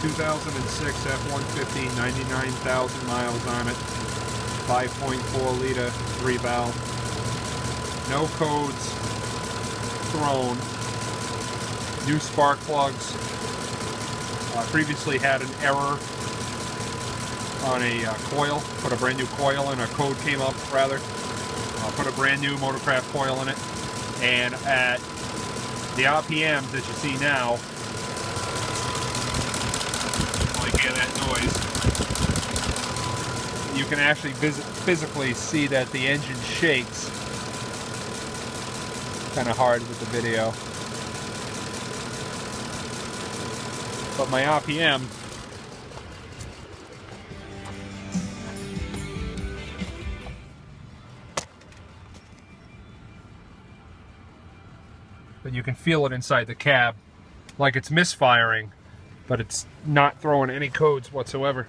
2006 F150, 99,000 miles on it, 5.4 liter, 3 valve. No codes thrown. New spark plugs. Previously had an error on a coil. Put a brand new coil in, a code came up rather. Put a brand new Motorcraft coil in it. And at the RPMs that you see now, like hear that noise, you can actually physically see that the engine shakes. Kind of hard with the video. But my RPM but you can feel it inside the cab, like it's misfiring, but it's not throwing any codes whatsoever.